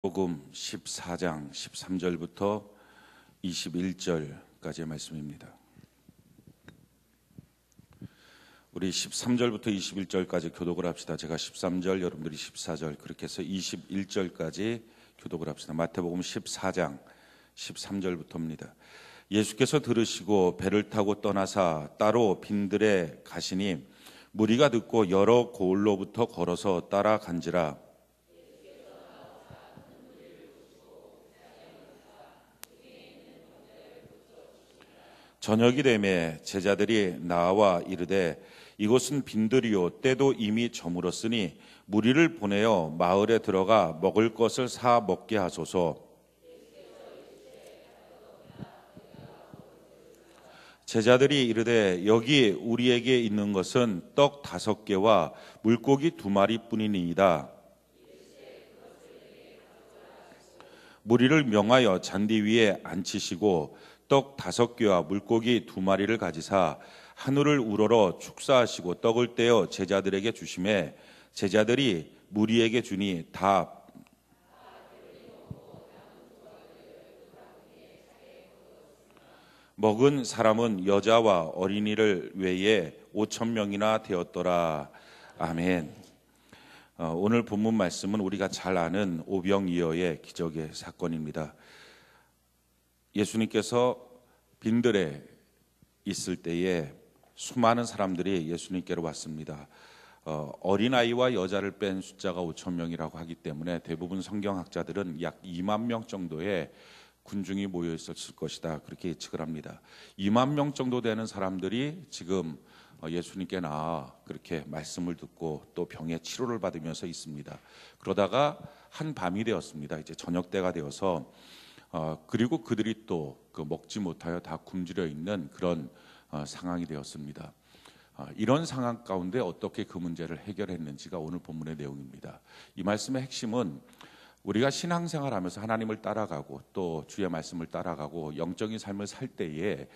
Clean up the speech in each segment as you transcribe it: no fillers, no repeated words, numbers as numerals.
복음 14장 13절부터 21절까지의 말씀입니다. 우리 13절부터 21절까지 교독을 합시다. 제가 13절, 여러분들이 14절, 그렇게 해서 21절까지 교독을 합시다. 마태복음 14장 13절부터입니다. 예수께서 들으시고 배를 타고 떠나사 따로 빈들에 가시니 무리가 듣고 여러 고을로부터 걸어서 따라간지라. 저녁이 되매 제자들이 나와 이르되 이곳은 빈들이요 때도 이미 저물었으니 무리를 보내어 마을에 들어가 먹을 것을 사 먹게 하소서. 제자들이 이르되 여기 우리에게 있는 것은 떡 5개와 물고기 2마리 뿐이니이다. 무리를 명하여 잔디 위에 앉히시고 떡 5개와 물고기 2마리를 가지사 하늘을 우러러 축사하시고 떡을 떼어 제자들에게 주시매 제자들이 무리에게 주니 다 먹은 사람은 여자와 어린이를 외에 5,000명이나 되었더라. 아멘. 오늘 본문 말씀은 우리가 잘 아는 오병이어의 기적의 사건입니다. 예수님께서 빈들에 있을 때에 수많은 사람들이 예수님께로 왔습니다. 어린아이와 여자를 뺀 숫자가 5,000명이라고 하기 때문에 대부분 성경학자들은 약 2만 명 정도의 군중이 모여 있었을 것이다, 그렇게 예측을 합니다. 2만 명 정도 되는 사람들이 지금 예수님께 나와 그렇게 말씀을 듣고 또 병의 치료를 받으면서 있습니다. 그러다가 한 밤이 되었습니다. 이제 저녁 때가 되어서 그리고 그들이 또 먹지 못하여 다 굶주려 있는 그런 상황이 되었습니다. 이런 상황 가운데 어떻게 그 문제를 해결했는지가 오늘 본문의 내용입니다. 이 말씀의 핵심은 우리가 신앙생활하면서 하나님을 따라가고 또 주의 말씀을 따라가고 영적인 삶을 살 때에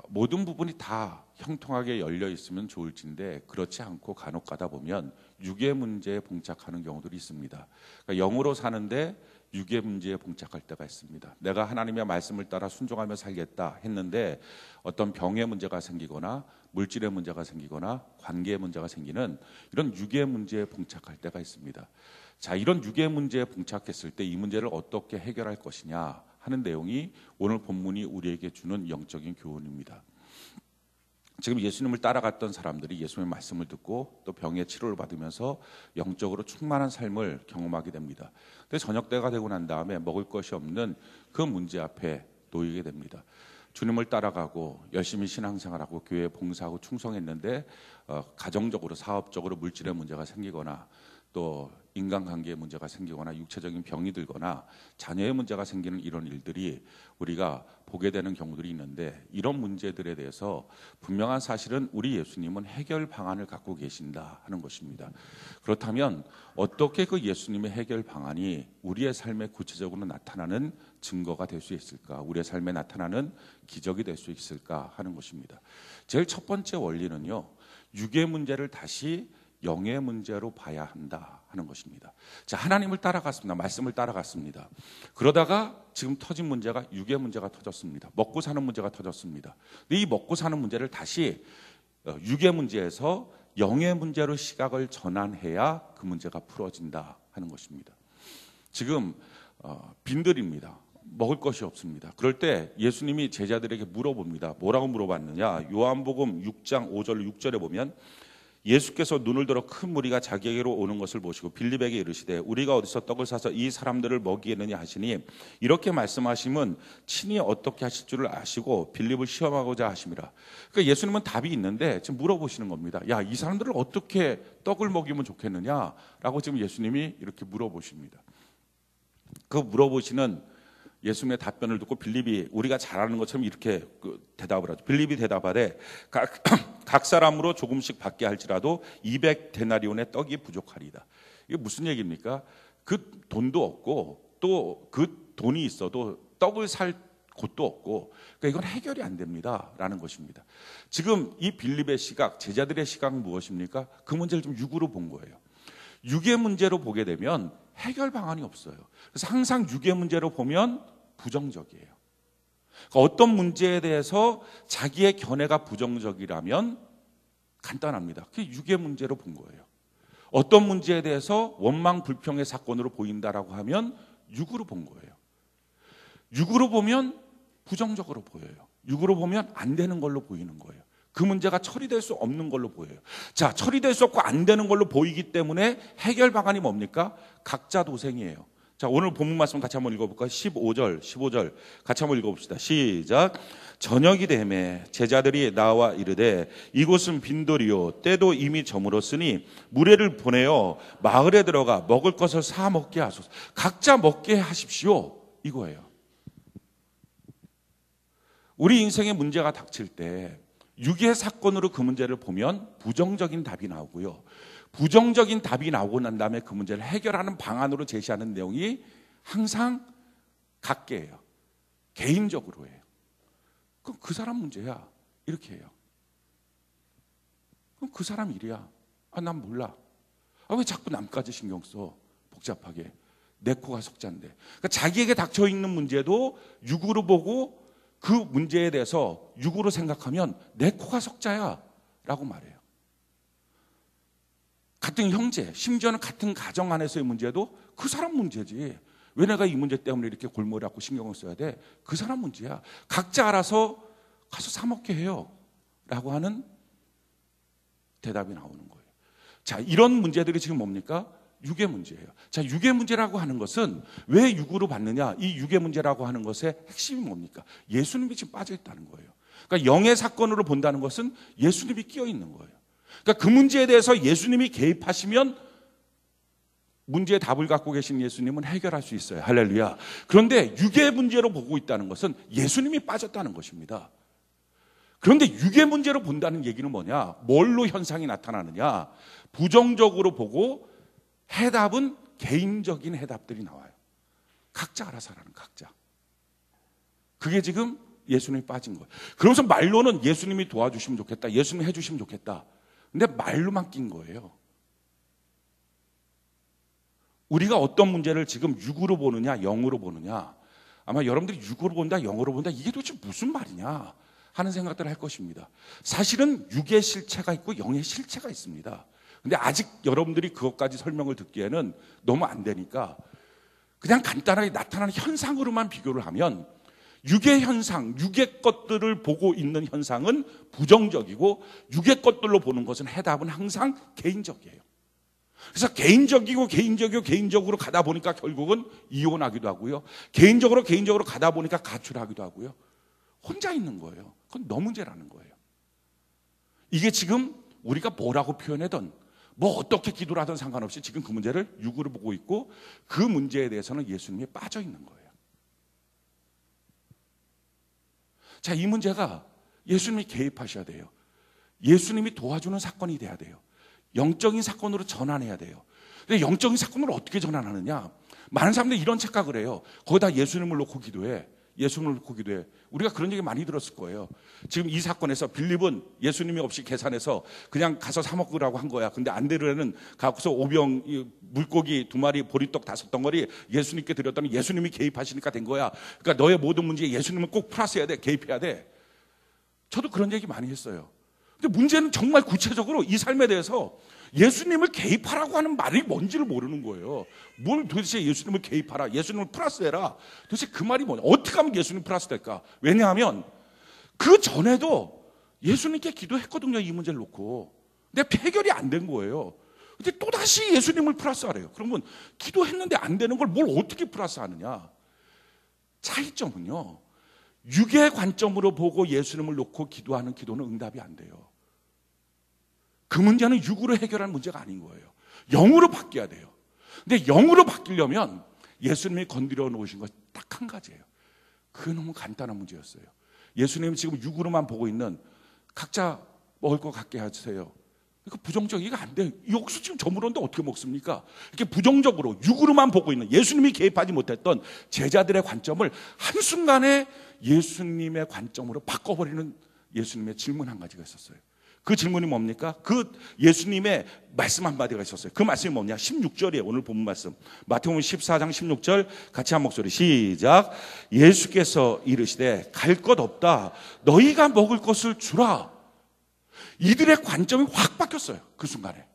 모든 부분이 다 형통하게 열려 있으면 좋을진데 그렇지 않고 간혹 가다 보면 육의 문제에 봉착하는 경우들이 있습니다. 그러니까 영으로 사는데 육의 문제에 봉착할 때가 있습니다. 내가 하나님의 말씀을 따라 순종하며 살겠다 했는데 어떤 병의 문제가 생기거나 물질의 문제가 생기거나 관계의 문제가 생기는 이런 육의 문제에 봉착할 때가 있습니다. 자, 이런 육의 문제에 봉착했을 때 이 문제를 어떻게 해결할 것이냐 하는 내용이 오늘 본문이 우리에게 주는 영적인 교훈입니다. 지금 예수님을 따라갔던 사람들이 예수님의 말씀을 듣고 또 병의 치료를 받으면서 영적으로 충만한 삶을 경험하게 됩니다. 근데 저녁 때가 되고 난 다음에 먹을 것이 없는 그 문제 앞에 놓이게 됩니다. 주님을 따라가고 열심히 신앙생활하고 교회에 봉사하고 충성했는데 가정적으로 사업적으로 물질의 문제가 생기거나 또 인간관계의 문제가 생기거나 육체적인 병이 들거나 자녀의 문제가 생기는 이런 일들이 우리가 보게 되는 경우들이 있는데 이런 문제들에 대해서 분명한 사실은 우리 예수님은 해결 방안을 갖고 계신다 하는 것입니다. 그렇다면 어떻게 그 예수님의 해결 방안이 우리의 삶에 구체적으로 나타나는 증거가 될 수 있을까? 우리의 삶에 나타나는 기적이 될 수 있을까 하는 것입니다. 제일 첫 번째 원리는요, 육의 문제를 다시 영의 문제로 봐야 한다 하는 것입니다. 자, 하나님을 따라갔습니다. 말씀을 따라갔습니다. 그러다가 지금 터진 문제가 육의 문제가 터졌습니다. 먹고 사는 문제가 터졌습니다. 근데 이 먹고 사는 문제를 다시 육의 문제에서 영의 문제로 시각을 전환해야 그 문제가 풀어진다 하는 것입니다. 지금 빈들입니다. 먹을 것이 없습니다. 그럴 때 예수님이 제자들에게 물어봅니다. 뭐라고 물어봤느냐? 요한복음 6장 5절 6절에 보면 예수께서 눈을 들어 큰 무리가 자기에게로 오는 것을 보시고 빌립에게 이르시되 우리가 어디서 떡을 사서 이 사람들을 먹이겠느냐 하시니 이렇게 말씀하시면 친히 어떻게 하실 줄을 아시고 빌립을 시험하고자 하심이라. 그러니까 예수님은 답이 있는데 지금 물어보시는 겁니다. 야, 이 사람들을 어떻게 떡을 먹이면 좋겠느냐라고 지금 예수님이 이렇게 물어보십니다. 그 물어보시는 예수님의 답변을 듣고 빌립이 우리가 잘 아는 것처럼 이렇게 대답을 하죠. 빌립이 대답하되 각 사람으로 조금씩 받게 할지라도 200데나리온의 떡이 부족하리이다. 이게 무슨 얘기입니까? 그 돈도 없고 또 그 돈이 있어도 떡을 살 곳도 없고 그러니까 이건 해결이 안 됩니다라는 것입니다. 지금 이 빌립의 시각, 제자들의 시각은 무엇입니까? 그 문제를 좀 육으로 본 거예요. 육의 문제로 보게 되면 해결 방안이 없어요. 그래서 항상 육의 문제로 보면 부정적이에요. 그러니까 어떤 문제에 대해서 자기의 견해가 부정적이라면 간단합니다. 그게 육의 문제로 본 거예요. 어떤 문제에 대해서 원망 불평의 사건으로 보인다라고 하면 육으로 본 거예요. 육으로 보면 부정적으로 보여요. 육으로 보면 안 되는 걸로 보이는 거예요. 그 문제가 처리될 수 없는 걸로 보여요. 자, 처리될 수 없고 안 되는 걸로 보이기 때문에 해결 방안이 뭡니까? 각자 도생이에요. 자, 오늘 본문 말씀 같이 한번 읽어볼까요? 15절 같이 한번 읽어봅시다. 시작. 저녁이 되매 제자들이 나와 이르되 이곳은 빈돌이요 때도 이미 저물었으니 무리를 보내어 마을에 들어가 먹을 것을 사 먹게 하소서. 각자 먹게 하십시오, 이거예요. 우리 인생에 문제가 닥칠 때 육의 사건으로 그 문제를 보면 부정적인 답이 나오고요. 부정적인 답이 나오고 난 다음에 그 문제를 해결하는 방안으로 제시하는 내용이 항상 각계예요. 개인적으로 해요. 그럼 그 사람 문제야, 이렇게 해요. 그럼 그 사람 일이야. 난 몰라. 왜 자꾸 남까지 신경 써? 복잡하게. 내 코가 석자인데. 그러니까 자기에게 닥쳐 있는 문제도 육으로 보고 그 문제에 대해서 육으로 생각하면 내 코가 석자야 라고 말해요. 같은 형제, 심지어는 같은 가정 안에서의 문제도 그 사람 문제지. 왜 내가 이 문제 때문에 이렇게 골머리 앓고 신경을 써야 돼? 그 사람 문제야. 각자 알아서 가서 사 먹게 해요 라고 하는 대답이 나오는 거예요. 자, 이런 문제들이 지금 뭡니까? 육의 문제예요. 자, 육의 문제라고 하는 것은 왜 육으로 봤느냐? 이 육의 문제라고 하는 것의 핵심이 뭡니까? 예수님이 지금 빠져 있다는 거예요. 그러니까 영의 사건으로 본다는 것은 예수님이 끼어 있는 거예요. 그러니까 그 문제에 대해서 예수님이 개입하시면 문제의 답을 갖고 계신 예수님은 해결할 수 있어요. 할렐루야. 그런데 육의 문제로 보고 있다는 것은 예수님이 빠졌다는 것입니다. 그런데 육의 문제로 본다는 얘기는 뭐냐? 뭘로 현상이 나타나느냐? 부정적으로 보고 해답은 개인적인 해답들이 나와요. 각자 알아서 하라는, 각자. 그게 지금 예수님이 빠진 거예요. 그러면서 말로는 예수님이 도와주시면 좋겠다, 예수님이 해주시면 좋겠다. 근데 말로만 낀 거예요. 우리가 어떤 문제를 지금 육으로 보느냐 영으로 보느냐, 아마 여러분들이 육으로 본다 영으로 본다 이게 도대체 무슨 말이냐 하는 생각들을 할 것입니다. 사실은 육의 실체가 있고 영의 실체가 있습니다. 근데 아직 여러분들이 그것까지 설명을 듣기에는 너무 안 되니까 그냥 간단하게 나타나는 현상으로만 비교를 하면, 육의 현상, 육의 것들을 보고 있는 현상은 부정적이고 육의 것들로 보는 것은 해답은 항상 개인적이에요. 그래서 개인적으로 가다 보니까 결국은 이혼하기도 하고요. 개인적으로 가다 보니까 가출하기도 하고요. 혼자 있는 거예요. 그건 너 문제라는 거예요. 이게 지금 우리가 뭐라고 표현하든 뭐 어떻게 기도를 하든 상관없이 지금 그 문제를 육으로 보고 있고 그 문제에 대해서는 예수님이 빠져 있는 거예요. 자, 이 문제가 예수님이 개입하셔야 돼요. 예수님이 도와주는 사건이 돼야 돼요. 영적인 사건으로 전환해야 돼요. 근데 영적인 사건으로 어떻게 전환하느냐? 많은 사람들이 이런 착각을 해요. 거기다 예수님을 놓고 기도해. 예수님을 놓고 기도해. 우리가 그런 얘기 많이 들었을 거예요. 지금 이 사건에서 빌립은 예수님이 없이 계산해서 그냥 가서 사 먹으라고 한 거야. 근데 안드레는 가서 오병 물고기 2마리 보리떡 5덩어리 예수님께 드렸더니 예수님이 개입하시니까 된 거야. 그러니까 너의 모든 문제에 예수님은 꼭 플러스해야 돼. 개입해야 돼. 저도 그런 얘기 많이 했어요. 근데 문제는 정말 구체적으로 이 삶에 대해서 예수님을 개입하라고 하는 말이 뭔지를 모르는 거예요. 뭘 도대체 예수님을 개입하라, 예수님을 플러스해라, 도대체 그 말이 뭐냐? 어떻게 하면 예수님 플러스 될까? 왜냐하면 그 전에도 예수님께 기도했거든요, 이 문제를 놓고. 근데 해결이 안 된 거예요. 근데 또다시 예수님을 플러스하래요. 그러면 기도했는데 안 되는 걸 뭘 어떻게 플러스하느냐? 차이점은요, 육의 관점으로 보고 예수님을 놓고 기도하는 기도는 응답이 안 돼요. 그 문제는 육으로 해결할 문제가 아닌 거예요. 영으로 바뀌어야 돼요. 근데 영으로 바뀌려면 예수님이 건드려 놓으신 것 딱 한 가지예요. 그게 너무 간단한 문제였어요. 예수님이 지금 육으로만 보고 있는 각자 먹을 것 같게 하세요. 그러니까 부정적이가 안 돼요. 여기서 지금 저물었는데 어떻게 먹습니까? 이렇게 부정적으로 육으로만 보고 있는, 예수님이 개입하지 못했던 제자들의 관점을 한순간에 예수님의 관점으로 바꿔버리는 예수님의 질문 한 가지가 있었어요. 그 질문이 뭡니까? 그 예수님의 말씀 한마디가 있었어요. 그 말씀이 뭐냐? 16절이에요. 오늘 본문 말씀. 마태복음 14장 16절 같이 한 목소리 시작. 예수께서 이르시되 갈 것 없다. 너희가 먹을 것을 주라. 이들의 관점이 확 바뀌었어요. 그 순간에.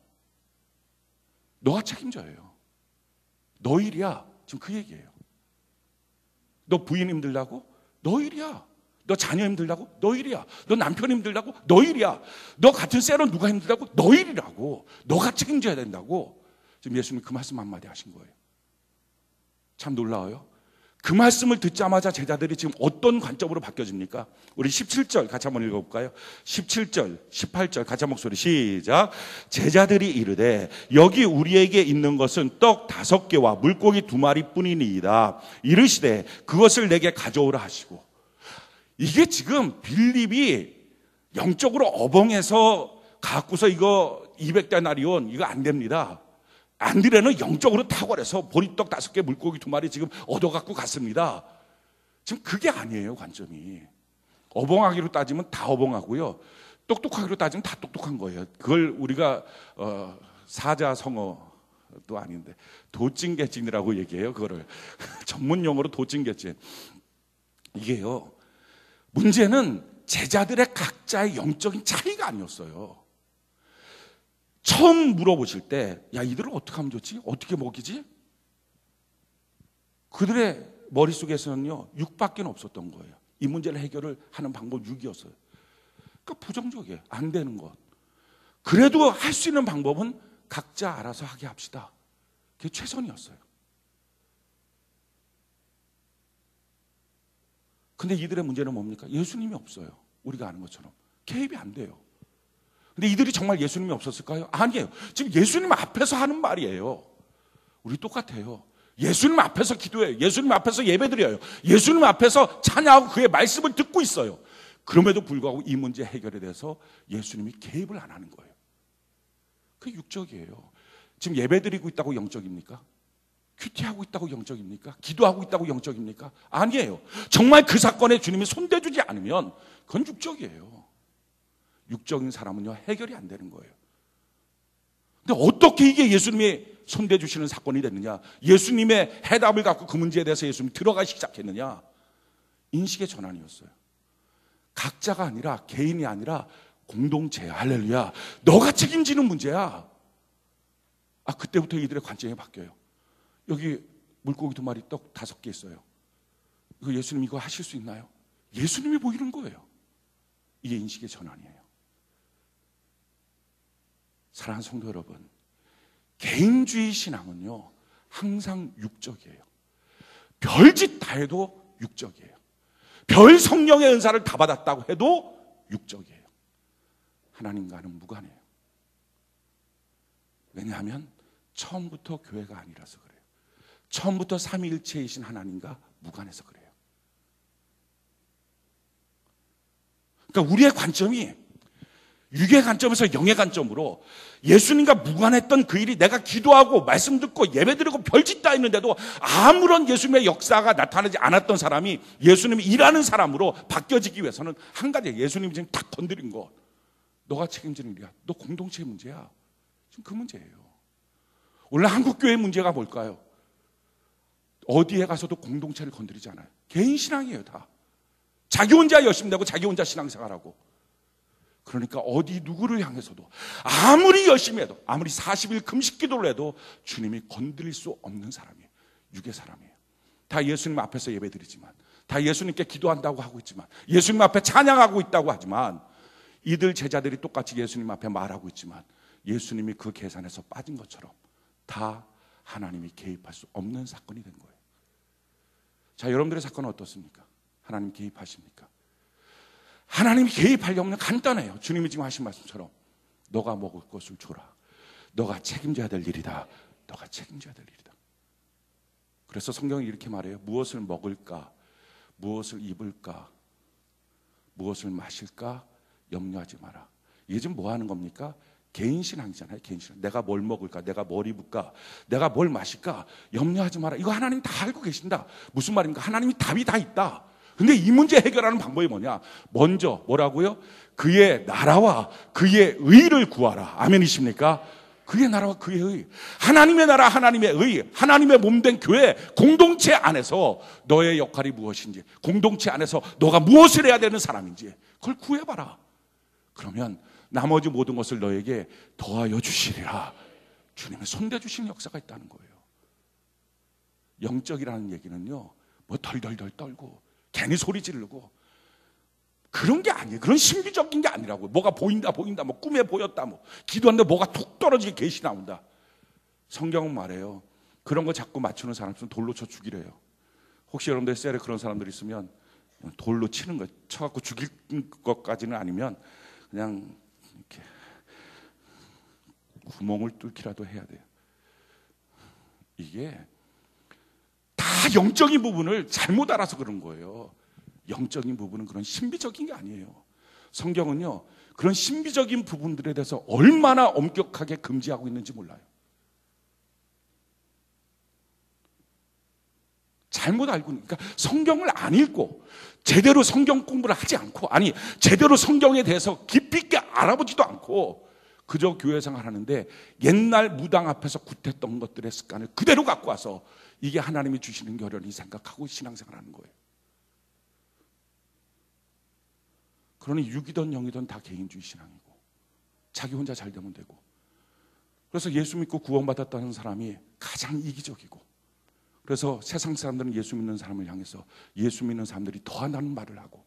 너가 책임져요. 너 일이야. 지금 그 얘기예요. 너 부인 힘들다고? 너 일이야. 너 자녀 힘들다고? 너 일이야. 너 남편 힘들다고? 너 일이야. 너 같은 셀은 누가 힘들다고? 너 일이라고. 너가 책임져야 된다고. 지금 예수님이 그 말씀 한마디 하신 거예요. 참 놀라워요. 그 말씀을 듣자마자 제자들이 지금 어떤 관점으로 바뀌어집니까? 우리 17절 같이 한번 읽어볼까요? 17절, 18절 같이 한 목소리 시작. 제자들이 이르되 여기 우리에게 있는 것은 떡 5개와 물고기 2마리 뿐이니이다. 이르시되 그것을 내게 가져오라 하시고. 이게 지금 빌립이 영적으로 어벙해서 갖고서 이거 200데나리온 이거 안 됩니다. 안드레는 영적으로 탁월해서 보리떡 5개 물고기 2마리 지금 얻어갖고 갔습니다. 지금 그게 아니에요. 관점이. 어벙하기로 따지면 다 어벙하고요. 똑똑하기로 따지면 다 똑똑한 거예요. 그걸 우리가 사자성어도 아닌데 도찐개찐이라고 얘기해요. 그거를 전문 용어로 도찐개찐. 이게요. 문제는 제자들의 각자의 영적인 차이가 아니었어요. 처음 물어보실 때, 야, 이들을 어떻게 하면 좋지? 어떻게 먹이지? 그들의 머릿속에서는요, 6밖에 없었던 거예요. 이 문제를 해결을 하는 방법 6이었어요. 그러니까 부정적이에요. 안 되는 것. 그래도 할 수 있는 방법은 각자 알아서 하게 합시다. 그게 최선이었어요. 근데 이들의 문제는 뭡니까? 예수님이 없어요. 우리가 아는 것처럼. 개입이 안 돼요. 근데 이들이 정말 예수님이 없었을까요? 아니에요. 지금 예수님 앞에서 하는 말이에요. 우리 똑같아요. 예수님 앞에서 기도해요. 예수님 앞에서 예배드려요. 예수님 앞에서 찬양하고 그의 말씀을 듣고 있어요. 그럼에도 불구하고 이 문제 해결에 대해서 예수님이 개입을 안 하는 거예요. 그게 육적이에요. 지금 예배드리고 있다고 영적입니까? 큐티하고 있다고 영적입니까? 기도하고 있다고 영적입니까? 아니에요. 정말 그 사건에 주님이 손대주지 않으면 그건 육적이에요. 육적인 사람은요, 해결이 안 되는 거예요. 근데 어떻게 이게 예수님이 손대주시는 사건이 됐느냐? 예수님의 해답을 갖고 그 문제에 대해서 예수님이 들어가기 시작했느냐? 인식의 전환이었어요. 각자가 아니라, 개인이 아니라 공동체야. 할렐루야. 너가 책임지는 문제야. 그때부터 이들의 관점이 바뀌어요. 여기 물고기 2마리 떡 5개 있어요. 이거 예수님 이거 하실 수 있나요? 예수님이 보이는 거예요. 이게 인식의 전환이에요. 사랑하는 성도 여러분, 개인주의 신앙은요 항상 육적이에요. 별짓 다 해도 육적이에요. 별 성령의 은사를 다 받았다고 해도 육적이에요. 하나님과는 무관해요. 왜냐하면 처음부터 교회가 아니라서 그래요. 처음부터 삼위일체이신 하나님과 무관해서 그래요. 그러니까 우리의 관점이 육의 관점에서 영의 관점으로 예수님과 무관했던 그 일이 내가 기도하고 말씀 듣고 예배드리고 별짓 다 했는데도 아무런 예수님의 역사가 나타나지 않았던 사람이 예수님이 일하는 사람으로 바뀌어지기 위해서는 한 가지, 예수님이 지금 딱 건드린 것, 너가 책임지는 일이야. 너 공동체의 문제야. 지금 그 문제예요. 오늘 한국교회의 문제가 뭘까요? 어디에 가서도 공동체를 건드리지 않아요. 개인 신앙이에요. 다 자기 혼자 열심히 되고 자기 혼자 신앙생활하고. 그러니까 어디 누구를 향해서도 아무리 열심히 해도, 아무리 40일 금식 기도를 해도 주님이 건드릴 수 없는 사람이에요. 육의 사람이에요. 다 예수님 앞에서 예배드리지만, 다 예수님께 기도한다고 하고 있지만, 예수님 앞에 찬양하고 있다고 하지만, 이들 제자들이 똑같이 예수님 앞에 말하고 있지만 예수님이 그 계산에서 빠진 것처럼 다 하나님이 개입할 수 없는 사건이 된 거예요. 자, 여러분들의 사건은 어떻습니까? 하나님 개입하십니까? 하나님이 개입하려면 간단해요. 주님이 지금 하신 말씀처럼 너가 먹을 것을 줘라. 너가 책임져야 될 일이다. 너가 책임져야 될 일이다. 그래서 성경이 이렇게 말해요. 무엇을 먹을까? 무엇을 입을까? 무엇을 마실까? 염려하지 마라. 이게 지금 뭐 하는 겁니까? 개인 신앙이잖아요. 개인 신앙. 내가 뭘 먹을까? 내가 뭘 입을까? 내가 뭘 마실까? 염려하지 마라. 이거 하나님 다 알고 계신다. 무슨 말입니까? 하나님이 답이 다 있다. 근데 이 문제 해결하는 방법이 뭐냐? 먼저 뭐라고요? 그의 나라와 그의 의를 구하라. 아멘이십니까? 그의 나라와 그의 의, 하나님의 나라, 하나님의 의, 하나님의 몸된 교회 공동체 안에서 너의 역할이 무엇인지, 공동체 안에서 너가 무엇을 해야 되는 사람인지 그걸 구해봐라. 그러면 나머지 모든 것을 너에게 더하여 주시리라. 주님의 손대주시는 역사가 있다는 거예요. 영적이라는 얘기는요, 뭐 덜덜덜 떨고 괜히 소리 지르고 그런 게 아니에요. 그런 신비적인 게 아니라고요. 뭐가 보인다, 뭐 꿈에 보였다, 뭐 기도하는데 뭐가 툭 떨어지게 계시 나온다. 성경은 말해요. 그런 거 자꾸 맞추는 사람 있으면 돌로 쳐 죽이래요. 혹시 여러분들 셀에 그런 사람들 있으면 돌로 치는 거, 쳐갖고 죽일 것까지는 아니면 그냥 이렇게 구멍을 뚫기라도 해야 돼요. 이게 다 영적인 부분을 잘못 알아서 그런 거예요. 영적인 부분은 그런 신비적인 게 아니에요. 성경은요, 그런 신비적인 부분들에 대해서 얼마나 엄격하게 금지하고 있는지 몰라요. 잘못 알고, 그러니까 성경을 안 읽고 제대로 성경 공부를 하지 않고, 아니 제대로 성경에 대해서 깊이 있게 알아보지도 않고 그저 교회 생활하는데 옛날 무당 앞에서 굿했던 것들의 습관을 그대로 갖고 와서 이게 하나님이 주시는 결연히 생각하고 신앙생활하는 거예요. 그러니 육이든 영이든 다 개인주의 신앙이고 자기 혼자 잘 되면 되고, 그래서 예수 믿고 구원받았다는 사람이 가장 이기적이고, 그래서 세상 사람들은 예수 믿는 사람을 향해서 예수 믿는 사람들이 더하다는 말을 하고,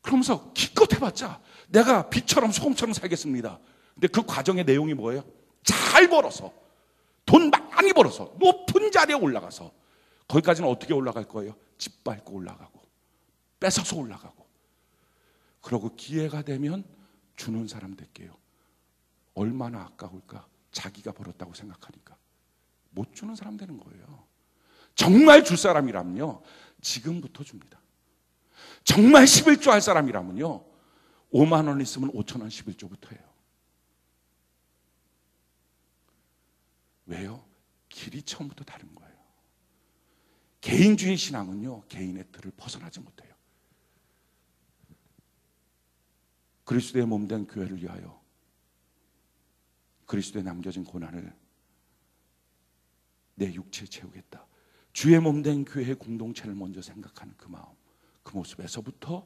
그러면서 기껏 해봤자 내가 빛처럼 소금처럼 살겠습니다. 근데 그 과정의 내용이 뭐예요? 잘 벌어서, 돈 많이 벌어서 높은 자리에 올라가서, 거기까지는 어떻게 올라갈 거예요? 짓밟고 올라가고 뺏어서 올라가고, 그러고 기회가 되면 주는 사람 될게요. 얼마나 아까울까? 자기가 벌었다고 생각하니까 못 주는 사람 되는 거예요. 정말 줄 사람이라면요, 지금부터 줍니다. 정말 11조 할 사람이라면요, 5만 원 있으면 5천 원 11조부터 해요. 왜요? 길이 처음부터 다른 거예요. 개인주의 신앙은요, 개인의 틀을 벗어나지 못해요. 그리스도의 몸된 교회를 위하여 그리스도의 남겨진 고난을 내 육체에 채우겠다. 주의 몸된 교회의 공동체를 먼저 생각하는 그 마음, 그 모습에서부터,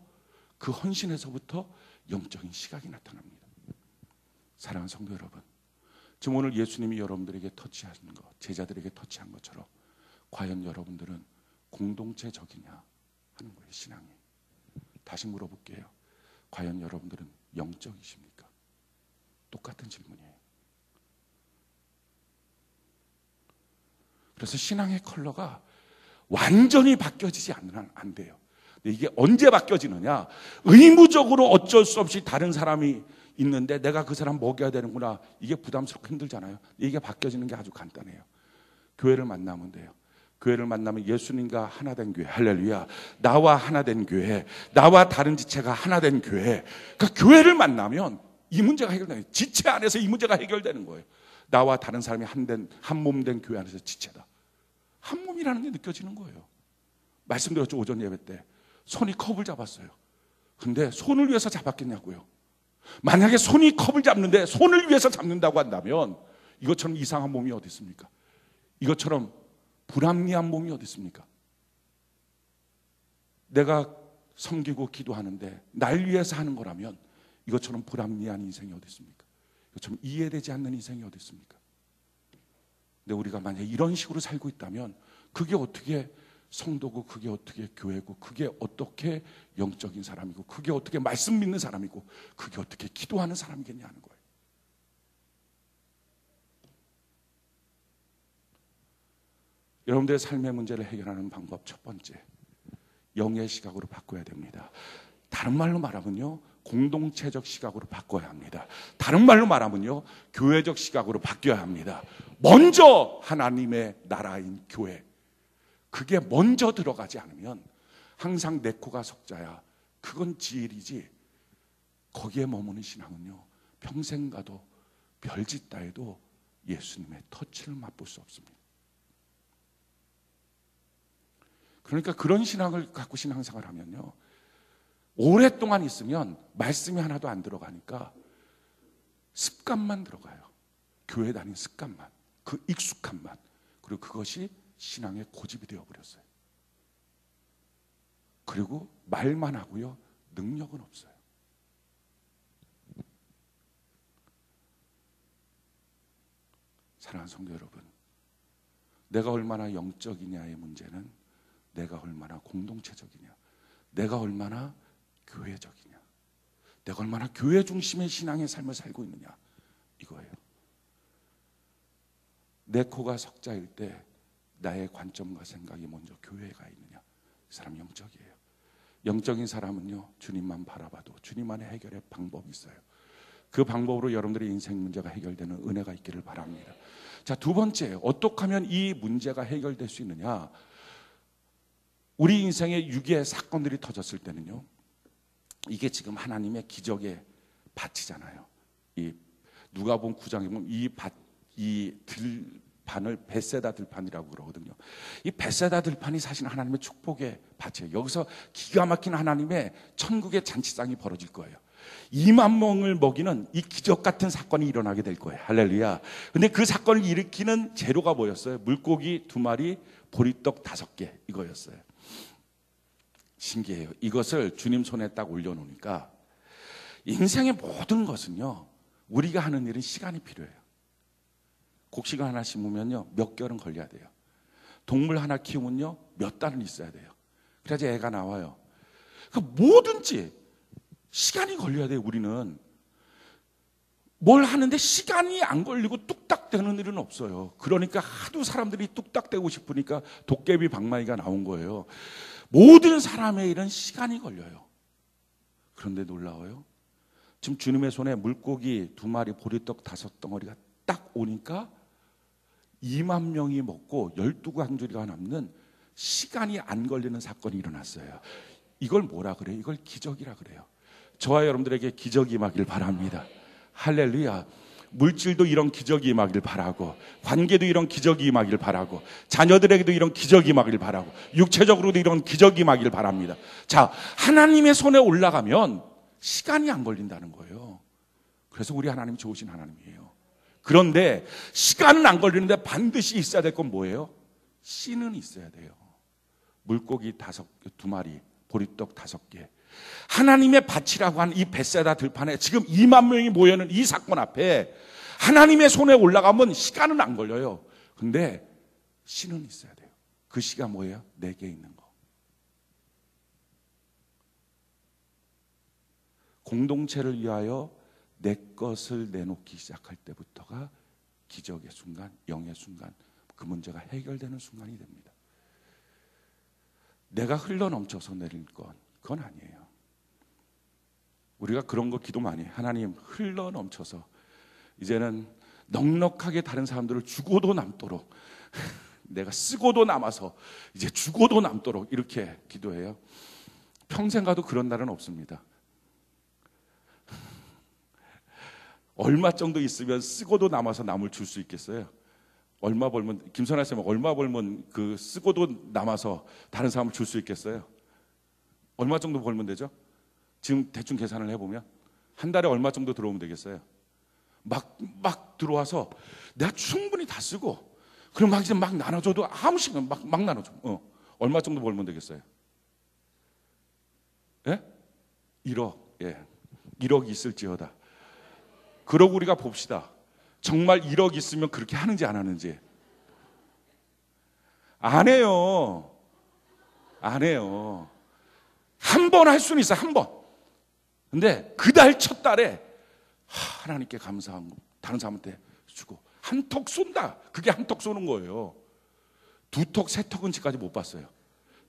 그 헌신에서부터 영적인 시각이 나타납니다. 사랑하는 성도 여러분, 지금 오늘 예수님이 여러분들에게 터치하신 것, 제자들에게 터치한 것처럼 과연 여러분들은 공동체적이냐 하는 거예요. 신앙이. 다시 물어볼게요. 과연 여러분들은 영적이십니까? 똑같은 질문이에요. 그래서 신앙의 컬러가 완전히 바뀌어지지 않으면 안 돼요. 근데 이게 언제 바뀌어지느냐? 의무적으로 어쩔 수 없이 다른 사람이 있는데 내가 그 사람 먹여야 되는구나. 이게 부담스럽고 힘들잖아요. 이게 바뀌어지는 게 아주 간단해요. 교회를 만나면 돼요. 교회를 만나면 예수님과 하나 된 교회, 할렐루야. 나와 하나 된 교회, 나와 다른 지체가 하나 된 교회. 그러니까 교회를 만나면 이 문제가 해결되는 거예요. 지체 안에서 이 문제가 해결되는 거예요. 나와 다른 사람이 한 몸 된 교회 안에서 지체다. 한 몸이라는 게 느껴지는 거예요. 말씀드렸죠, 오전 예배 때. 손이 컵을 잡았어요. 근데 손을 위해서 잡았겠냐고요. 만약에 손이 컵을 잡는데 손을 위해서 잡는다고 한다면 이것처럼 이상한 몸이 어디 있습니까? 이것처럼 불합리한 몸이 어디 있습니까? 내가 섬기고 기도하는데 날 위해서 하는 거라면 이것처럼 불합리한 인생이 어디 있습니까? 이것처럼 이해되지 않는 인생이 어디 있습니까? 근데 우리가 만약에 이런 식으로 살고 있다면 그게 어떻게 성도고, 그게 어떻게 교회고, 그게 어떻게 영적인 사람이고, 그게 어떻게 말씀 믿는 사람이고, 그게 어떻게 기도하는 사람이겠냐 하는 거예요. 여러분들의 삶의 문제를 해결하는 방법 첫 번째, 영의 시각으로 바꿔야 됩니다. 다른 말로 말하면요, 공동체적 시각으로 바꿔야 합니다. 다른 말로 말하면요, 교회적 시각으로 바뀌어야 합니다. 먼저 하나님의 나라인 교회, 그게 먼저 들어가지 않으면 항상 내 코가 석자야, 그건 지일이지, 거기에 머무는 신앙은요, 평생 가도 별짓 다 해도 예수님의 터치를 맛볼 수 없습니다. 그러니까 그런 신앙을 갖고 신앙생활을 하면요, 오랫동안 있으면 말씀이 하나도 안 들어가니까 습관만 들어가요. 교회 다닌 습관만, 그 익숙함만. 그리고 그것이 신앙의 고집이 되어버렸어요. 그리고 말만 하고요, 능력은 없어요. 사랑하는 성도 여러분, 내가 얼마나 영적이냐의 문제는 내가 얼마나 공동체적이냐, 내가 얼마나 교회적이냐, 내가 얼마나 교회 중심의 신앙의 삶을 살고 있느냐, 이거예요. 내 코가 석자일 때 나의 관점과 생각이 먼저 교회에 가 있느냐, 그 사람 영적이에요. 영적인 사람은요, 주님만 바라봐도 주님만의 해결의 방법이 있어요. 그 방법으로 여러분들의 인생 문제가 해결되는 은혜가 있기를 바랍니다. 자, 두 번째, 어떻게 하면 이 문제가 해결될 수 있느냐? 우리 인생에 유기의 사건들이 터졌을 때는요, 이게 지금 하나님의 기적의 밭이잖아요. 이 누가복음 9장에 보면 이 들판을 벳세다 들판이라고 그러거든요. 이 벳세다 들판이 사실 하나님의 축복의 밭이에요. 여기서 기가 막힌 하나님의 천국의 잔치상이 벌어질 거예요. 2만 명을 먹이는 이 기적 같은 사건이 일어나게 될 거예요. 할렐루야. 근데 그 사건을 일으키는 재료가 뭐였어요? 물고기 2마리, 보리떡 5개, 이거였어요. 신기해요. 이것을 주님 손에 딱 올려놓으니까 인생의 모든 것은요, 우리가 하는 일은 시간이 필요해요. 곡식을 하나 심으면요, 몇 개월은 걸려야 돼요. 동물 하나 키우면요, 몇 달은 있어야 돼요. 그래야지 애가 나와요. 그 뭐든지 시간이 걸려야 돼요. 우리는 뭘 하는데 시간이 안 걸리고 뚝딱 되는 일은 없어요. 그러니까 하도 사람들이 뚝딱 되고 싶으니까 도깨비 방망이가 나온 거예요. 모든 사람의 일은 시간이 걸려요. 그런데 놀라워요. 지금 주님의 손에 물고기 2마리, 보리떡 5덩어리가 딱 오니까 2만 명이 먹고 12광주리가 남는 시간이 안 걸리는 사건이 일어났어요. 이걸 뭐라 그래요? 이걸 기적이라 그래요. 저와 여러분들에게 기적이 임하길 바랍니다. 할렐루야. 물질도 이런 기적이 임하길 바라고, 관계도 이런 기적이 임하길 바라고, 자녀들에게도 이런 기적이 임하길 바라고, 육체적으로도 이런 기적이 임하길 바랍니다. 자, 하나님의 손에 올라가면 시간이 안 걸린다는 거예요. 그래서 우리 하나님이 좋으신 하나님이에요. 그런데 시간은 안 걸리는데 반드시 있어야 될 건 뭐예요? 씨는 있어야 돼요. 물고기 2마리, 보리떡 5개. 하나님의 밭이라고 하는 이 벳세다 들판에 지금 2만 명이 모여있는 이 사건 앞에 하나님의 손에 올라가면 시간은 안 걸려요. 근데 씨는 있어야 돼요. 그 씨가 뭐예요? 내게 있는 거. 공동체를 위하여 내 것을 내놓기 시작할 때부터가 기적의 순간, 영의 순간, 그 문제가 해결되는 순간이 됩니다. 내가 흘러넘쳐서 내릴 건 그건 아니에요. 우리가 그런 거 기도 많이 해요. 하나님, 흘러넘쳐서 이제는 넉넉하게 다른 사람들을 주고도 남도록 내가 쓰고도 남아서 이제 주고도 남도록 이렇게 기도해요. 평생 가도 그런 날은 없습니다. 얼마 정도 있으면 쓰고도 남아서 남을 줄 수 있겠어요? 얼마 벌면, 김선아 쌤은 얼마 벌면 그 쓰고도 남아서 다른 사람을 줄 수 있겠어요? 얼마 정도 벌면 되죠? 지금 대충 계산을 해보면 한 달에 얼마 정도 들어오면 되겠어요? 막 들어와서 내가 충분히 다 쓰고 그럼 막 이제 막 나눠줘도 아무 시간 막 나눠줘. 얼마 정도 벌면 되겠어요? 예? 1억. 예. 1억 있을지어다. 그러고 우리가 봅시다. 정말 1억 있으면 그렇게 하는지 안 하는지. 안 해요. 안 해요. 한 번 할 수는 있어요. 한 번. 근데 그 달 첫 달에 하나님께 감사하고 다른 사람한테 주고 한턱 쏜다. 그게 한턱 쏘는 거예요. 2턱, 3턱은 지금까지 못 봤어요.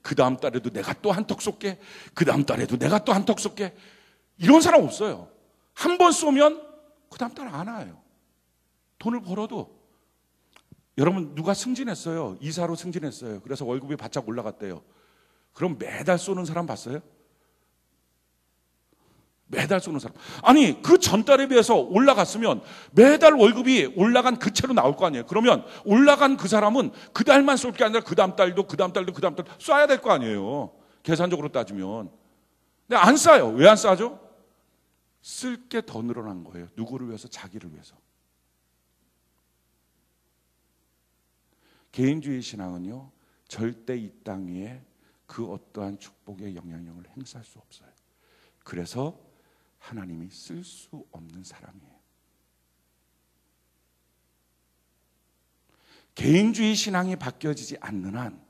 그 다음 달에도 내가 또 한턱 쏠게. 그 다음 달에도 내가 또 한턱 쏠게. 이런 사람 없어요. 한 번 쏘면 그 다음 달 안 와요. 돈을 벌어도. 여러분, 누가 승진했어요. 이사로 승진했어요. 그래서 월급이 바짝 올라갔대요. 그럼 매달 쏘는 사람 봤어요? 매달 쏘는 사람. 아니, 그 전달에 비해서 올라갔으면 매달 월급이 올라간 그 채로 나올 거 아니에요. 그러면 올라간 그 사람은 그 달만 쏠 게 아니라 그 다음 달도 쏴야 될 거 아니에요. 계산적으로 따지면. 근데 안 쏴요. 왜 안 쏴죠? 쓸 게 더 늘어난 거예요. 누구를 위해서? 자기를 위해서. 개인주의 신앙은요, 절대 이 땅 위에 그 어떠한 축복의 영향력을 행사할 수 없어요. 그래서 하나님이 쓸 수 없는 사람이에요. 개인주의 신앙이 바뀌어지지 않는 한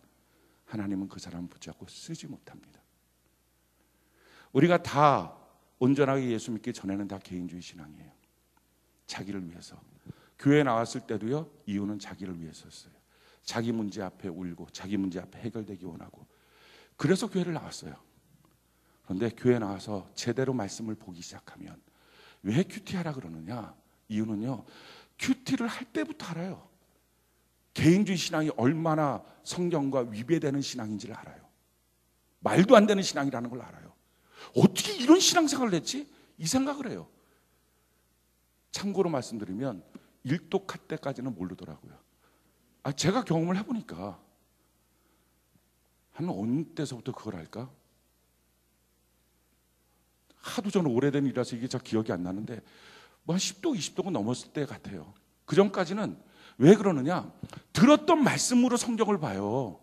하나님은 그 사람을 붙잡고 쓰지 못합니다. 우리가 다 온전하게 예수 믿기 전에는 다 개인주의 신앙이에요. 자기를 위해서. 교회 나왔을 때도요, 이유는 자기를 위해서였어요. 자기 문제 앞에 울고 자기 문제 앞에 해결되기 원하고. 그래서 교회를 나왔어요. 그런데 교회 나와서 제대로 말씀을 보기 시작하면 왜 큐티하라 그러느냐? 이유는요, 큐티를 할 때부터 알아요. 개인주의 신앙이 얼마나 성경과 위배되는 신앙인지를 알아요. 말도 안 되는 신앙이라는 걸 알아요. 어떻게 이런 신앙생활을 했지? 이 생각을 해요. 참고로 말씀드리면 일독할 때까지는 모르더라고요. 제가 경험을 해보니까 한 어느 때서부터 그걸 할까? 하도 저는 오래된 일이라서 이게 잘 기억이 안 나는데 뭐 한 10도, 20도가 넘었을 때 같아요. 그 전까지는 왜 그러느냐? 들었던 말씀으로 성경을 봐요.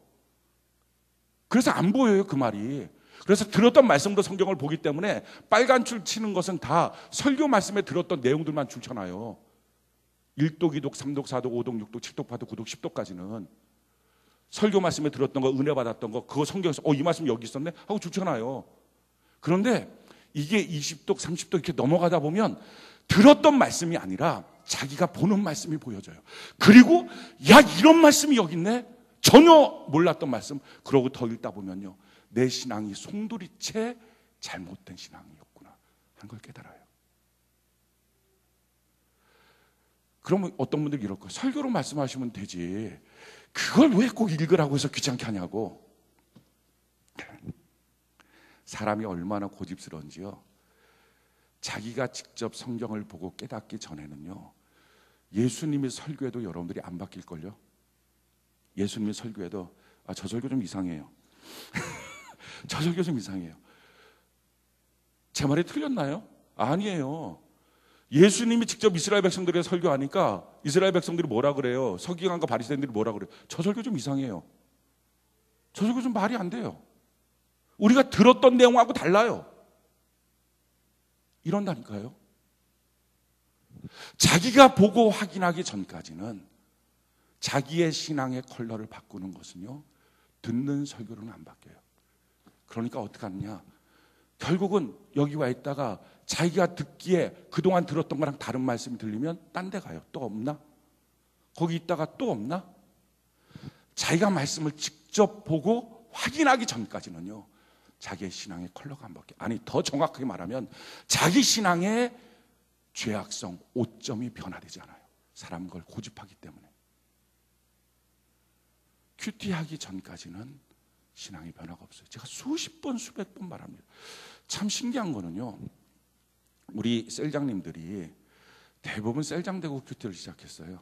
그래서 안 보여요, 그 말이. 그래서 들었던 말씀으로 성경을 보기 때문에 빨간 줄 치는 것은 다 설교 말씀에 들었던 내용들만 줄 쳐놔요. 1독, 2독, 3독, 4독, 5독, 6독, 7독, 8독, 9독, 10독까지는 설교 말씀에 들었던 거, 은혜 받았던 거, 그거 성경에서 이 말씀 여기 있었네 하고 줄 쳐놔요. 그런데 이게 20독, 30독 이렇게 넘어가다 보면 들었던 말씀이 아니라 자기가 보는 말씀이 보여져요. 그리고 야, 이런 말씀이 여기 있네? 전혀 몰랐던 말씀. 그러고 더 읽다 보면요, 내 신앙이 송두리째 잘못된 신앙이었구나 하는 걸 깨달아요. 그러면 어떤 분들이 이럴 거예요. 설교로 말씀하시면 되지, 그걸 왜 꼭 읽으라고 해서 귀찮게 하냐고. 사람이 얼마나 고집스러운지요, 자기가 직접 성경을 보고 깨닫기 전에는요, 예수님의 설교에도 여러분들이 안 바뀔걸요. 예수님의 설교에도 저 설교 좀 이상해요. 저 설교 좀 이상해요. 제 말이 틀렸나요? 아니에요. 예수님이 직접 이스라엘 백성들에게 설교하니까 이스라엘 백성들이 뭐라 그래요? 서기관과 바리새인들이 뭐라 그래요? 저 설교 좀 이상해요. 저 설교 좀 말이 안 돼요. 우리가 들었던 내용하고 달라요. 이런다니까요. 자기가 보고 확인하기 전까지는 자기의 신앙의 컬러를 바꾸는 것은요, 듣는 설교로는 안 바뀌어요. 그러니까 어떻게 하느냐? 결국은 여기 와 있다가 자기가 듣기에 그동안 들었던 거랑 다른 말씀이 들리면 딴 데 가요. 또 없나? 거기 있다가 또 없나? 자기가 말씀을 직접 보고 확인하기 전까지는요, 자기의 신앙의 컬러가 안 바뀌어요. 아니, 더 정확하게 말하면 자기 신앙의 죄악성, 오점이 변화되지 않아요. 사람 걸 고집하기 때문에. 큐티하기 전까지는 신앙의 변화가 없어요. 제가 수십 번, 수백 번 말합니다. 참 신기한 거는요, 우리 셀장님들이 대부분 셀장되고 큐티를 시작했어요.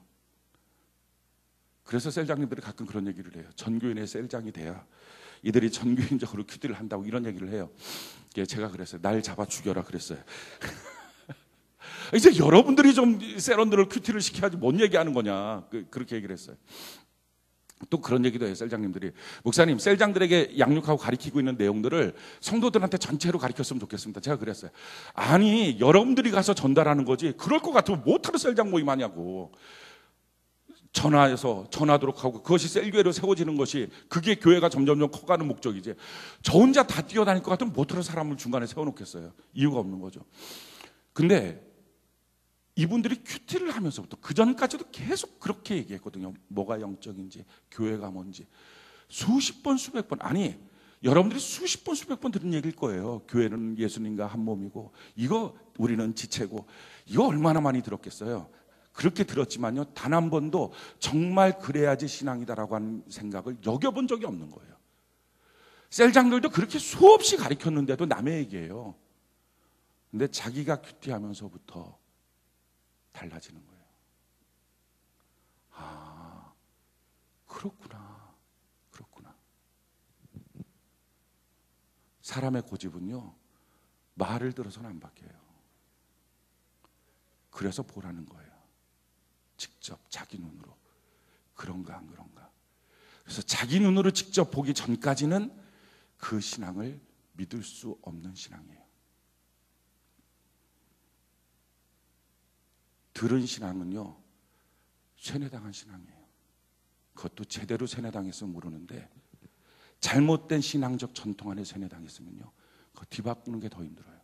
그래서 셀장님들이 가끔 그런 얘기를 해요. 전교인의 셀장이 돼야 이들이 전교인적으로 큐티를 한다고 이런 얘기를 해요. 제가 그랬어요. 날 잡아 죽여라 그랬어요. 이제 여러분들이 좀 셀원들을 큐티를 시켜야지 뭔 얘기하는 거냐, 그렇게 얘기를 했어요. 또 그런 얘기도 해요. 셀장님들이, 목사님, 셀장들에게 양육하고 가르치고 있는 내용들을 성도들한테 전체로 가르쳤으면 좋겠습니다. 제가 그랬어요. 아니, 여러분들이 가서 전달하는 거지, 그럴 것 같으면 못하러 셀장 모임 하냐고. 전화해서 전하도록 하고, 그것이 셀교회로 세워지는 것이, 그게 교회가 점점점 커가는 목적이지, 저 혼자 다 뛰어다닐 것 같으면 못하러 사람을 중간에 세워놓겠어요. 이유가 없는 거죠. 근데 이분들이 큐티를 하면서부터 그전까지도 계속 그렇게 얘기했거든요. 뭐가 영적인지, 교회가 뭔지. 수십 번, 수백 번. 아니, 여러분들이 수십 번, 수백 번 들은 얘기일 거예요. 교회는 예수님과 한 몸이고, 이거 우리는 지체고. 이거 얼마나 많이 들었겠어요. 그렇게 들었지만요, 단 한 번도 정말 그래야지 신앙이다라고 하는 생각을 여겨본 적이 없는 거예요. 셀장들도 그렇게 수없이 가르쳤는데도 남의 얘기예요. 근데 자기가 큐티하면서부터 달라지는 거예요. 아, 그렇구나. 그렇구나. 사람의 고집은요, 말을 들어서는 안 바뀌어요. 그래서 보라는 거예요. 직접 자기 눈으로. 그런가 안 그런가. 그래서 자기 눈으로 직접 보기 전까지는 그 신앙을 믿을 수 없는 신앙이에요. 들은 신앙은요, 세뇌당한 신앙이에요. 그것도 제대로 세뇌당했으면 모르는데 잘못된 신앙적 전통 안에 세뇌당했으면요, 그거 뒤바꾸는 게 더 힘들어요.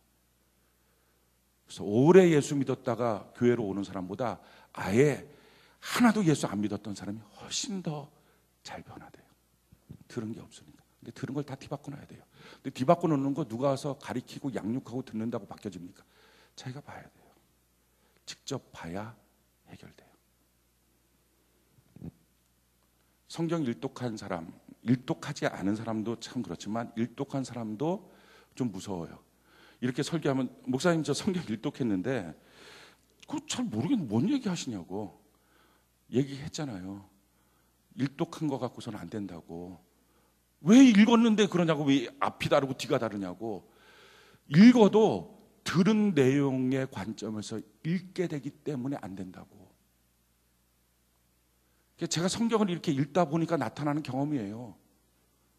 그래서 오래 예수 믿었다가 교회로 오는 사람보다 아예 하나도 예수 안 믿었던 사람이 훨씬 더 잘 변화돼요. 들은 게 없으니까. 근데 들은 걸 다 뒤바꿔놔야 돼요. 근데 뒤바꿔 놓는 거 누가 와서 가리키고 양육하고 듣는다고 바뀌어집니까? 자기가 봐야 돼요. 직접 봐야 해결돼요. 성경 일독한 사람, 일독하지 않은 사람도 참 그렇지만 일독한 사람도 좀 무서워요. 이렇게 설교하면 목사님 저 성경 일독했는데 그거 잘 모르겠는데 뭔 얘기 하시냐고 얘기했잖아요. 일독한 거 갖고서는 안 된다고. 왜 읽었는데 그러냐고, 왜 앞이 다르고 뒤가 다르냐고. 읽어도 들은 내용의 관점에서 읽게 되기 때문에 안 된다고. 제가 성경을 이렇게 읽다 보니까 나타나는 경험이에요.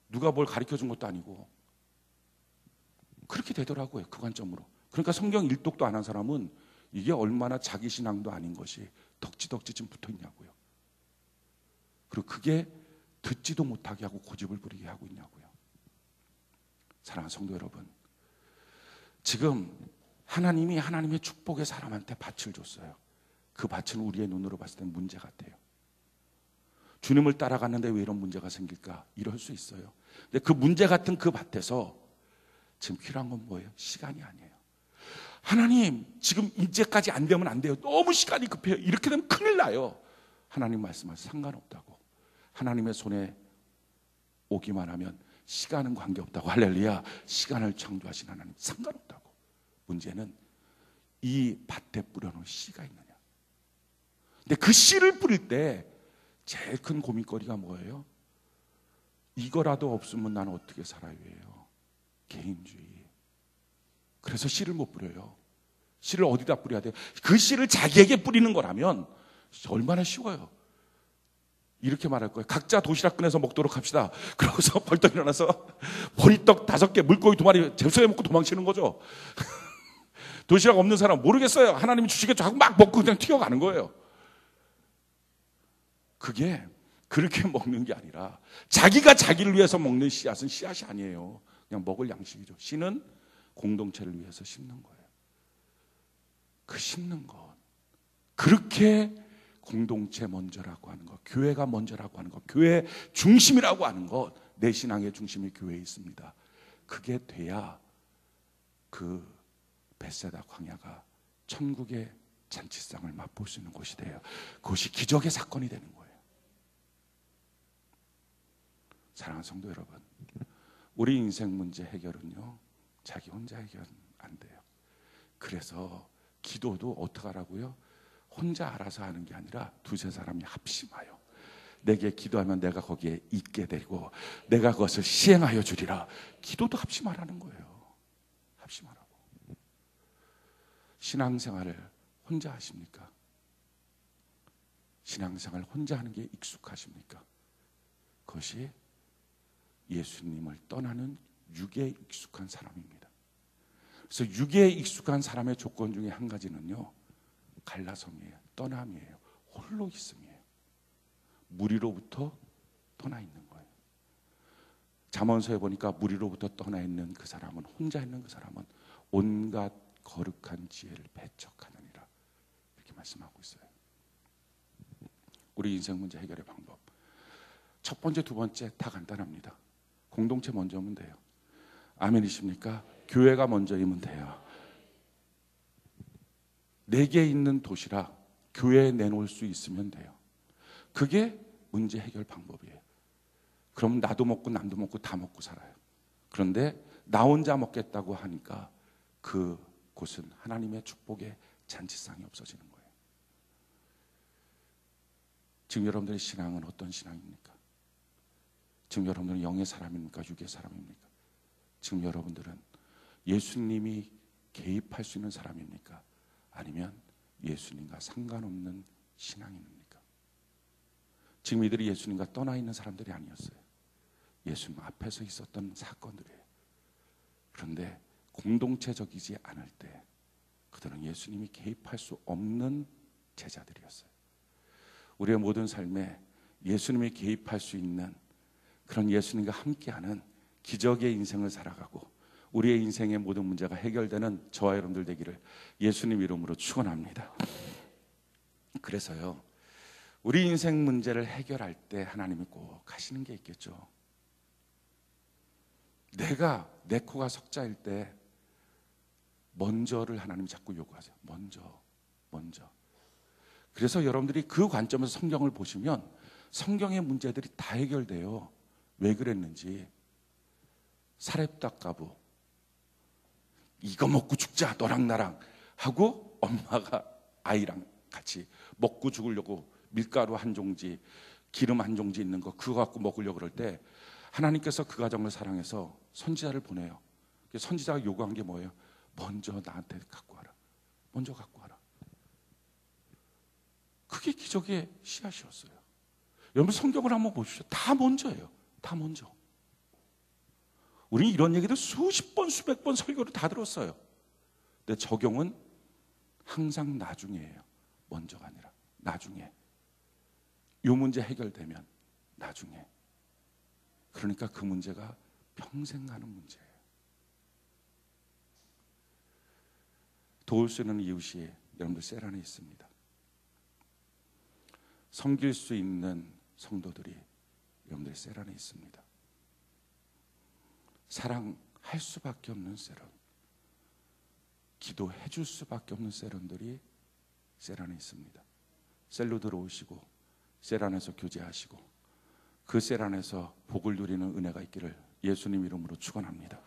누가 뭘 가르쳐 준 것도 아니고. 그렇게 되더라고요, 그 관점으로. 그러니까 성경 일독도 안 한 사람은 이게 얼마나 자기 신앙도 아닌 것이 덕지덕지 좀 붙어 있냐고요. 그리고 그게 듣지도 못하게 하고 고집을 부리게 하고 있냐고요. 사랑하는 성도 여러분, 지금 하나님이 하나님의 축복의 사람한테 밭을 줬어요. 그 밭은 우리의 눈으로 봤을 때 문제 같아요. 주님을 따라가는데 왜 이런 문제가 생길까? 이럴 수 있어요. 근데 그 문제 같은 그 밭에서 지금 필요한 건 뭐예요? 시간이 아니에요. 하나님, 지금 이제까지 안 되면 안 돼요. 너무 시간이 급해요. 이렇게 되면 큰일 나요. 하나님 말씀하셔서 상관없다고. 하나님의 손에 오기만 하면 시간은 관계없다고. 할렐루야. 시간을 창조하신 하나님 상관없다고. 문제는 이 밭에 뿌려놓은 씨가 있느냐. 근데 그 씨를 뿌릴 때 제일 큰 고민거리가 뭐예요? 이거라도 없으면 나는 어떻게 살아요예요. 개인주의. 그래서 씨를 못 뿌려요. 씨를 어디다 뿌려야 돼요? 그 씨를 자기에게 뿌리는 거라면 얼마나 쉬워요. 이렇게 말할 거예요. 각자 도시락 꺼내서 먹도록 합시다. 그러고서 벌떡 일어나서 보리떡 5개, 물고기 2마리 제수해 먹고 도망치는 거죠. 도시락 없는 사람 모르겠어요. 하나님이 주시겠죠 하고 막 먹고 그냥 튀어가는 거예요. 그게 그렇게 먹는 게 아니라 자기가 자기를 위해서 먹는 씨앗은 씨앗이 아니에요. 그냥 먹을 양식이죠. 씨는 공동체를 위해서 심는 거예요. 그 심는 것, 그렇게 공동체 먼저라고 하는 것, 교회가 먼저라고 하는 것, 교회 중심이라고 하는 것, 내 신앙의 중심이 교회에 있습니다. 그게 돼야 그 벳세다 광야가 천국의 잔치상을 맛볼 수 있는 곳이 돼요. 그것이 기적의 사건이 되는 거예요. 사랑하는 성도 여러분, 우리 인생 문제 해결은요, 자기 혼자 해결 안 돼요. 그래서 기도도 어떻게 하라고요? 혼자 알아서 하는 게 아니라 두세 사람이 합심하여 내게 기도하면 내가 거기에 있게 되고 내가 그것을 시행하여 주리라. 기도도 합심하라는 거예요. 합심하라고. 신앙생활을 혼자 하십니까? 신앙생활 혼자 하는 게 익숙하십니까? 그것이 예수님을 떠나는 육에 익숙한 사람입니다. 그래서 육에 익숙한 사람의 조건 중에 한 가지는요, 갈라섬이에요. 떠남이에요. 홀로 있음이에요. 무리로부터 떠나 있는 거예요. 잠언서에 보니까 무리로부터 떠나 있는 그 사람은, 혼자 있는 그 사람은 온갖 거룩한 지혜를 배척하느니라. 이렇게 말씀하고 있어요. 우리 인생 문제 해결의 방법. 첫 번째, 두 번째 다 간단합니다. 공동체 먼저면 돼요. 아멘이십니까? 교회가 먼저이면 돼요. 내게 있는 도시락 교회에 내놓을 수 있으면 돼요. 그게 문제 해결 방법이에요. 그럼 나도 먹고 남도 먹고 다 먹고 살아요. 그런데 나 혼자 먹겠다고 하니까 그 그곳은 하나님의 축복의 잔치상이 없어지는 거예요. 지금 여러분들의 신앙은 어떤 신앙입니까? 지금 여러분들은 영의 사람입니까? 육의 사람입니까? 지금 여러분들은 예수님이 개입할 수 있는 사람입니까? 아니면 예수님과 상관없는 신앙입니까? 지금 이들이 예수님과 떠나 있는 사람들이 아니었어요. 예수님 앞에서 있었던 사건들이에요. 그런데 공동체적이지 않을 때 그들은 예수님이 개입할 수 없는 제자들이었어요. 우리의 모든 삶에 예수님이 개입할 수 있는 그런 예수님과 함께하는 기적의 인생을 살아가고 우리의 인생의 모든 문제가 해결되는 저와 여러분들 되기를 예수님 이름으로 축원합니다. 그래서요, 우리 인생 문제를 해결할 때 하나님이 꼭 하시는 게 있겠죠. 내 코가 석자일 때 먼저를 하나님이 자꾸 요구하세요. 먼저. 그래서 여러분들이 그 관점에서 성경을 보시면 성경의 문제들이 다 해결돼요. 왜 그랬는지. 사렙답가부 이거 먹고 죽자 너랑 나랑 하고 엄마가 아이랑 같이 먹고 죽으려고 밀가루 한 종지 기름 한 종지 있는 거 그거 갖고 먹으려고 그럴 때 하나님께서 그 가정을 사랑해서 선지자를 보내요. 선지자가 요구한 게 뭐예요? 먼저 나한테 갖고 와라. 먼저 갖고 와라. 그게 기적의 씨앗이었어요. 여러분 성경을 한번 보십시오. 다 먼저예요. 다 먼저. 우리는 이런 얘기들 수십 번 수백 번 설교를 다 들었어요. 근데 적용은 항상 나중에예요. 먼저가 아니라 나중에. 이 문제 해결되면 나중에. 그러니까 그 문제가 평생 가는 문제예요. 도울 수 있는 이웃이 여러분들 셀 안에 있습니다. 섬길 수 있는 성도들이 여러분들 셀 안에 있습니다. 사랑할 수밖에 없는 세런, 기도해 줄 수밖에 없는 세런들이 셀 안에 있습니다. 셀로 들어오시고 셀 안에서 교제하시고 그 셀 안에서 복을 누리는 은혜가 있기를 예수님 이름으로 축원합니다.